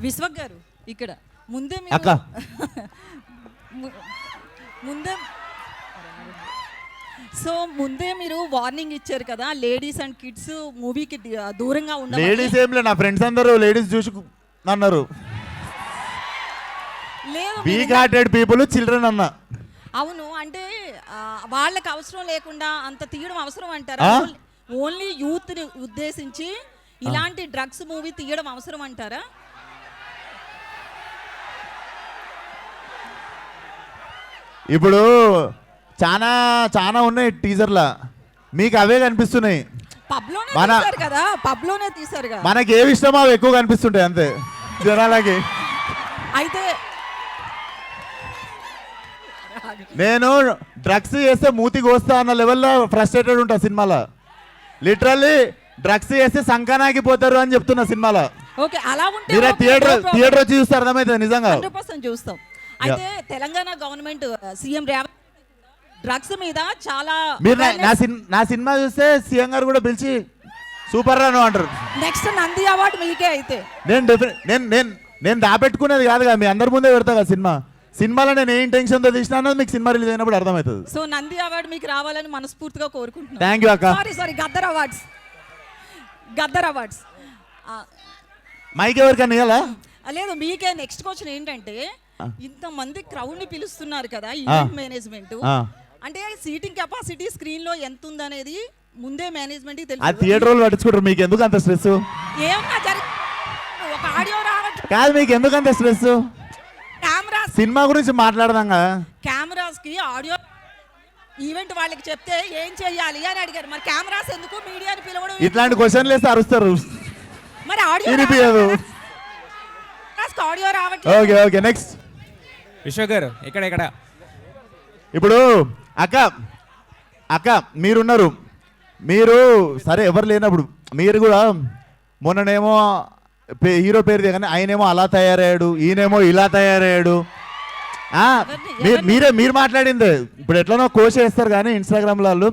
విశ్వక్ గారు ఇక్కడ ముందే అక్క ముందే సో ముందే మీరు వార్నింగ్ ఇచ్చారు కదా లేడీస్ అండ్ కిడ్స్ మూవీకి దూరంగా ఉండాలి. లేడీస్ ఏం లేదు, నా ఫ్రెండ్స్ అందరూ లేడీస్ చూసి అన్నారు. లేదు వీక్ హార్టెడ్ పీపుల్ చిల్డ్రన్ అన్న. అవును, అంటే వాళ్ళకి అవసరం లేకుండా అంత తీయడం అవసరం అంటారా? ఓన్లీ యూత్ ని ఉద్దేశించి ఇలాంటి డ్రగ్స్ మూవీ తీయడం అవసరం అంటారా? ఇప్పుడు చాలా చాలా ఉన్నాయి టీజర్లా, మీకు అవే కనిపిస్తున్నాయి. పబ్లోనే తీశారు కదా, మనకి ఏవి ఇష్టమో అవి ఎక్కువ కనిపిస్తుంటాయి అంతే జనాలకి. అయితే నేను డ్రగ్స్ చేస్తే మూతికి వస్తా అన్న లెవెల్లో ఫ్రస్ట్రేటెడ్ ఉంటా సినిమాలో. లిటరల్లీ డ్రగ్స్ చేస్తే సంకనాగిపోతారు అని చెప్తున్నా సినిమాలో. ఓకే, అలా ఉంటే మీరు థియేటర్ వచ్చి చూస్తే అర్థమవుతుంది నిజంగా. 100% చూస్తాం. అయితే Telangana government CM Revanth drugs మీద చాలా మీరు నా సినిమా చూస్తే సీఎం గారు కూడా పిలిచి సూపర్ రాను అంటారు. నెక్స్ట్ నంది అవార్డు మీకే. అయితే నేను దాపెట్టుకునేది కాదుగా, మీ అందరి ముందే పెడతా కదా సినిమాలో నేను ఏ ఇంటెన్షన్తో తీసినా అన్నది మీకు సినిమా రిలీజ్ అయినప్పుడు అర్థమవుతుంది. సో నంది అవార్డు మీకు రావాలని మనస్ఫూర్తిగా కోరుకుంటున్నాను. థ్యాంక్ యూ అక్క. సారీ గద్దర్ అవార్డ్స్ మైక్ ఎవరికన్నా ఇవ్వాలా? లేదు మీకే. నెక్స్ట్ క్వశ్చన్ ఏంటంటే, ఇంతమంది క్రౌడ్ ని పిలుస్తున్నారు కదా ఈవెంట్ మేనేజ్మెంట్, అంటే సీటింగ్ కెపాసిటీ స్క్రీన్ లో ఎంత ఉందనేది ముందే మేనేజ్మెంట్ కి తెలుసు. ఆ థియేటర్ వాళ్ళు పట్టించుకుంటారు, మీకు ఎందుకు అంత స్ట్రెస్? ఏమన్నా ఒక ఆడియో రావట్లేదు కాదు, మీకు ఎందుకు అంత స్ట్రెస్? కెమెరాస్ సినిమా గురించి మాట్లాడదాం కదా. కెమెరాస్ కి ఆడియో ఈవెంట్ వాళ్ళకి చెప్తే ఏం చెయ్యాలి అని అడిగారు. మరి కెమెరాస్ ఎందుకు, మీడియాని పిలవడం? ఇట్లాంటి క్వశ్చన్లు వేస్తే అరుస్తారు. మరి ఆడియో రావట్లేదు. ఓకే ఓకే, నెక్స్ట్ విశ్వ గారు ఇక్కడ ఇప్పుడు అక్క మీరున్నారు, మీరు సరే ఎవరు లేనప్పుడు మీరు కూడా మొన్ననేమో హీరో పేరు దిగానే ఆయనేమో అలా తయారయ్యాడు, ఈయనేమో ఇలా తయారయ్యాడు. మీరు మాట్లాడింది ఇప్పుడు ఎట్లనో కోచ్ చేస్తారు కానీ ఇన్స్టాగ్రామ్ వాళ్ళు.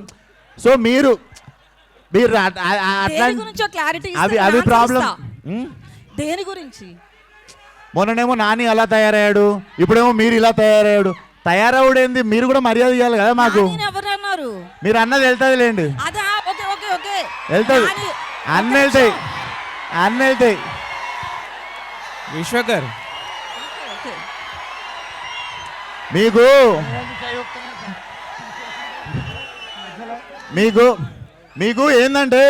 సో మీరు అవి ప్రాబ్లం. దేని గురించి? మొన్ననేమో నాని అలా తయారయ్యాడు, ఇప్పుడేమో మీరు ఇలా తయారయ్యాడు. తయారవుడేంది, మీరు కూడా మర్యాద ఇవ్వాలి కదా మాకు. మీరు అన్నది వెళ్తుంది లేండి, వెళ్తుంది, అన్నీ వెళ్తాయి. విశ్వ గారు మీకు ఏంటంటే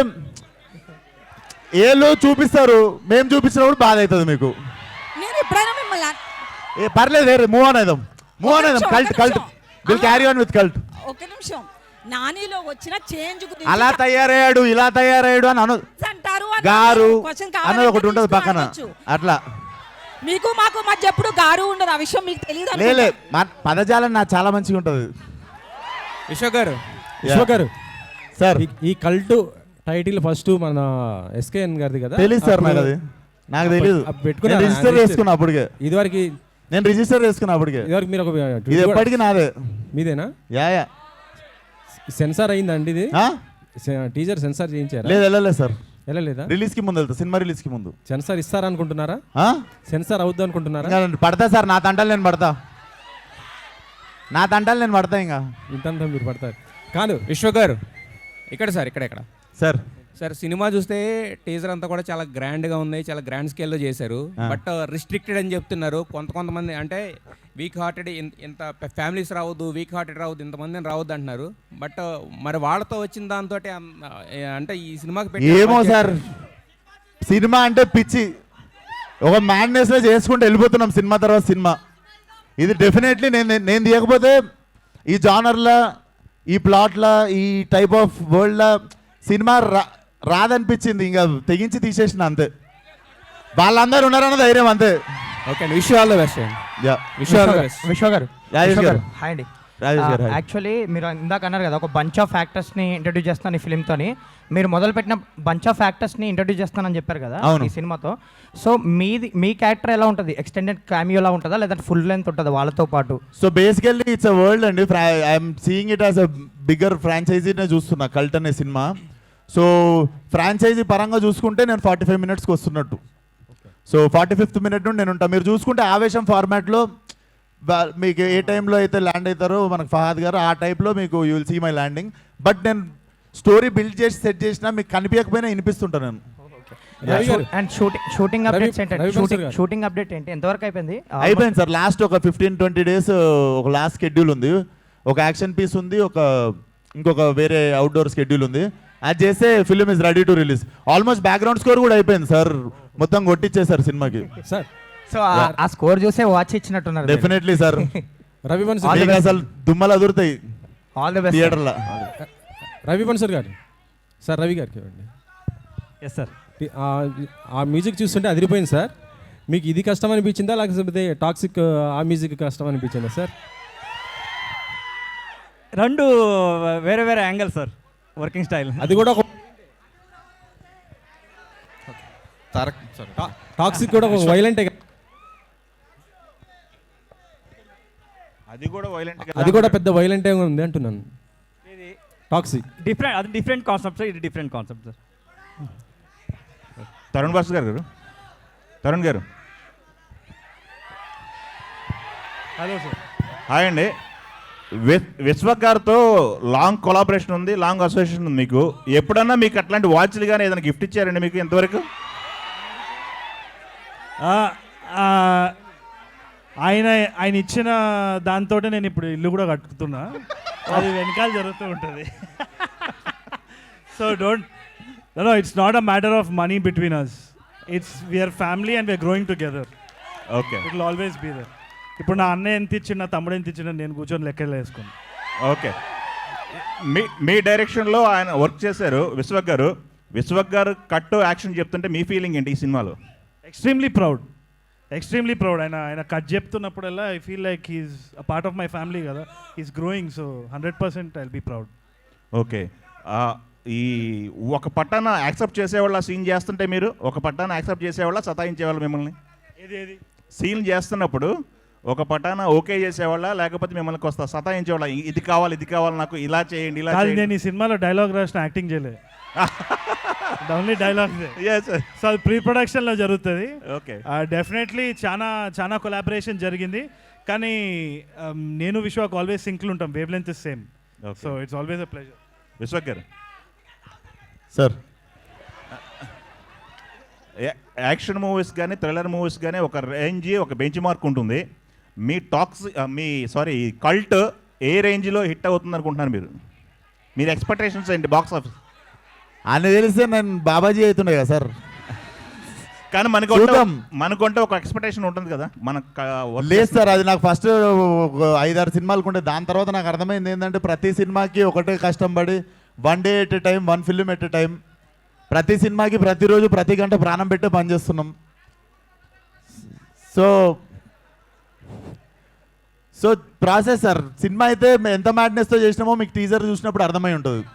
ఏళ్ళు చూపిస్తారు, మేము చూపించినప్పుడు బాధ అవుతుంది మీకు. పర్లేదు, వేరే మూవ్ ఆన్ అయిదాం. Cult will carry on with cult. ఒక నిమిషం, నానిలో వచ్చిన చేంజ్ అలా తయారయ్యాడు, ఇలా తయారయ్యాడు అని అంటారు గారు అన్నది ఒకటి ఉంటుంది పక్కన. అట్లా మీకు మాకు మధ్య ఎప్పుడు గారు ఉండదు, ఆ విషయం మీకు తెలియదు. లేలే, పదజాలం నాకు చాలా మంచిగా ఉంటుంది. విశ్వ గారు సార్, ఈ కల్ట్ టైటిల్ ఫస్ట్ మన ఎస్కేఎన్ గారిది కదా? తెలుసు సార్, నాకు తెలియదు. రిజిస్టర్ చేసుకున్నా అప్పటికే, ఇదివరకు నేను రిజిస్టర్ చేసుకున్నా అప్పటికే. మీరు ఒక ఇది ఎప్పటికీ నాదే. మీదేనా? యా సెన్సార్ అయిందండి ఇది? టీజర్ సెన్సార్ చేయించారా? లేదు సార్, వెళ్ళలేదా? రిలీజ్ కి ముందు వెళ్తా, సినిమా రిలీజ్ కి ముందు. సెన్సార్ ఇస్తారా అనుకుంటున్నారా? సెన్సార్ అవుద్ది అనుకుంటున్నారా? పడతా సార్, నా తంటాలు నేను పడతా ఇంకా ఇంతంతా మీరు పడతారు కాదు. విశ్వ గారు ఇక్కడ సార్ సినిమా చూస్తే టీజర్ అంతా కూడా చాలా గ్రాండ్గా ఉంది, చాలా గ్రాండ్ స్కేల్లో చేశారు. బట్ రిస్ట్రిక్టెడ్ అని చెప్తున్నారు కొంతమంది. అంటే వీక్ హార్టెడ్ ఇంత ఫ్యామిలీస్ రావద్దు, వీక్ హార్టెడ్ రావద్దు, ఇంతమంది రావద్దు అంటున్నారు. బట్ మరి వాళ్ళతో వచ్చిన దాంతో అంటే ఈ సినిమాకి ఏమో సార్, సినిమా అంటే పిచ్చి, ఒక మ్యాడ్నెస్లో చేసుకుంటూ వెళ్ళిపోతున్నాం సినిమా తర్వాత సినిమా. ఇది డెఫినెట్లీ నేను తీయకపోతే ఈ జానర్లా, ఈ ప్లాట్లా, ఈ టైప్ ఆఫ్ వరల్డ్లా సినిమా రాదనిపించింది, ఇంకా తెగించి తీసేసిన అంతే. వాళ్ళందరూ ఉన్నారన్న ధైర్యం అంతే. Okay, wish all the best. విశ్వ గారు హాయ్ అండి. యాక్చువల్లీ మీరు ఇందాక అన్నారు కదా, ఒక బంచ్ ఆఫ్ యాక్టర్స్ని ఇంట్రడ్యూస్ చేస్తాను ఈ ఫిల్మ్తోని. మీరు మొదలుపెట్టిన బంచ్ ఆఫ్ యాక్టర్స్ని ఇంట్రడ్యూస్ చేస్తానని చెప్పారు కదా ఈ సినిమాతో. సో మీ క్యారెక్టర్ ఎలా ఉంటుంది? ఎక్స్టెండెడ్ క్యామియోలా ఉంటుందా లేదంటే ఫుల్ లెంత్ ఉంటుందా వాళ్ళతో పాటు? So basically it's a world అండి. I'm seeing it as a bigger ఫ్రాంచైజీనే చూస్తున్నా కల్ట్ అనే సినిమా. సో ఫ్రాంచైజీ పరంగా చూసుకుంటే నేను 45 minutesకి వస్తున్నట్టు. సో 45th మినిట్ నుండి నేను ఉంటాను. మీరు చూసుకుంటే ఆవేశం ఫార్మాట్లో మీకు ఏ టైంలో అయితే ల్యాండ్ అవుతారో మనకు ఫహాద్ గారు ఆ టైప్లో మీకు you will see my landing. But నేను స్టోరీ బిల్డ్ చేసి సెట్ చేసినా మీకు కనిపించకపోయినా వినిపిస్తుంటాను నేను. రవి గారు. అండ్ షూటింగ్ అప్డేట్స్ రవి ఏంటంటే బన్సర్ గారు. షూటింగ్ అప్డేట్ ఏంటి, ఎంతవరకు అయిపోయింది? అయిపోయింది సార్. లాస్ట్ ఒక 15-20 డేస్ ఒక లాస్ట్ షెడ్యూల్ ఉంది, ఒక యాక్షన్ పీస్ ఉంది, ఇంకొక వేరే అవుట్డోర్ షెడ్యూల్ ఉంది. అది చేస్తే film is ready to release. Almost background score కూడా అయిపోయింది సార్, మొత్తం కొట్టించేశారు సినిమాకి. సార్ సో ఆ స్కోర్ చూసే వాచ్ ఇచ్చినట్టున్నారు. Definitely sir. రవి బన్సర్ మీకు అసలు దుమ్మలు అదురుతాయి ఆల్ ది బెస్ట్ థియేటర్లో. రవి బన్సర్ గారు. సార్ రవి గారికి ఇవ్వండి. Yes sir. ఆ మ్యూజిక్ చూస్తుంటే అదిరిపోయింది సార్. మీకు ఇది కష్టం అనిపించిందా లేకపోతే టాక్సిక్ ఆ మ్యూజిక్ కష్టం అనిపించిందా సార్? రెండు వేరే వేరే యాంగిల్ సార్, వర్కింగ్ స్టైల్. అది కూడా ఒక టాక్సిక్ కూడా ఒక వైలెంటే కదా. అది కూడా పెద్ద వైలెంటే ఉంది అంటున్నాను. టాక్సిక్ డిఫరెంట్, అది డిఫరెంట్ కాన్సెప్ట్ సార్, ఇది different concept sir. Tarun Bhaskar గారు, తరుణ్ గారు హలో సార్. హాయ్ అండి. విశ్వక్ గారితో లాంగ్ కొలాబరేషన్ ఉంది, లాంగ్ అసోసియేషన్ ఉంది మీకు. ఎప్పుడన్నా మీకు అట్లాంటి వాచ్లు కానీ ఏదైనా గిఫ్ట్ ఇచ్చారండి మీకు ఇంతవరకు? ఆయన ఇచ్చిన దాంతో నేను ఇప్పుడు ఇల్లు కూడా కట్టుకుతున్నా, అది వెనకాల జరుగుతూ ఉంటుంది. So no it's not a matter of money between us, it's we're family and we're growing together. Okay, it will always be there. ఇప్పుడు నా అన్నయ్య ఎంత ఇచ్చిన, తమ్ముడు ఎంత ఇచ్చిన, నేను కూర్చొని లెక్కలు వేసుకున్నాను. ఓకే. మీ డైరెక్షన్లో ఆయన వర్క్ చేశారు విశ్వక్ గారు. విశ్వక్ గారు కట్ యాక్షన్ చెప్తుంటే మీ ఫీలింగ్ ఏంటి ఈ సినిమాలో? Extremely proud. ఆయన కట్ చెప్తున్నప్పుడల్లా I feel like he's a part of my family కదా, he's growing. So 100% I will be proud. Okay. ఈ ఒక పట్టాన యాక్సెప్ట్ చేసేవాళ్ళ సీన్ చేస్తుంటే మీరు ఒక పట్టాన యాక్సెప్ట్ చేసేవాళ్ళ సతాయించేవాళ్ళు మిమ్మల్ని? ఏది సీన్ చేస్తున్నప్పుడు ఒక పటాన ఓకే చేసేవాళ్ళ లేకపోతే మిమ్మల్ని కొస్తా సతాయించేవాళ్ళ? ఇది కావాలి నాకు, ఇలా చేయండి, ఇలా కాదు, చేయండి. నేను ఈ సినిమాలో డైలాగ్ రాసిన యాక్టింగ్ చేయలేదు, ఓన్లీ డైలాగ్. సో అది ప్రీ ప్రొడక్షన్లో జరుగుతుంది. ఓకే. డెఫినెట్లీ చాలా కొలాబరేషన్ జరిగింది, కానీ నేను విశ్వాక్ ఆల్వేస్ సింక్లు ఉంటాం, wave length is same. So it's always a pleasure. Vishwak గారు సార్, యాక్షన్ మూవీస్ కానీ థ్రిల్లర్ మూవీస్ కానీ ఒక రేంజ్, ఒక బెంచ్ మార్క్ ఉంటుంది. మీ కల్ట్ ఏ రేంజ్లో హిట్ అవుతుంది అనుకుంటున్నారు మీరు ఎక్స్పెక్టేషన్స్ ఏంటి బాక్స్ ఆఫీస్? అని తెలిస్తే నేను బాబాజీ అవుతుండే కదా సార్. కానీ మనకుంటే ఒక ఎక్స్పెక్టేషన్ ఉంటుంది కదా లేదు సార్, అది నాకు ఫస్ట్ 5-6 సినిమాలకు ఉండే. దాని తర్వాత నాకు అర్థమైంది ఏంటంటే ప్రతి సినిమాకి ఒకటే కష్టం పడి 1 day at a time, 1 film at a time, ప్రతి సినిమాకి ప్రతిరోజు ప్రతి గంట ప్రాణం పెట్టే పని చేస్తున్నాం. So process sir. సినిమా అయితే ఎంత మ్యాడ్నెస్తో చేసినామో మీకు టీజర్ చూసినప్పుడు అర్థమై ఉంటుంది.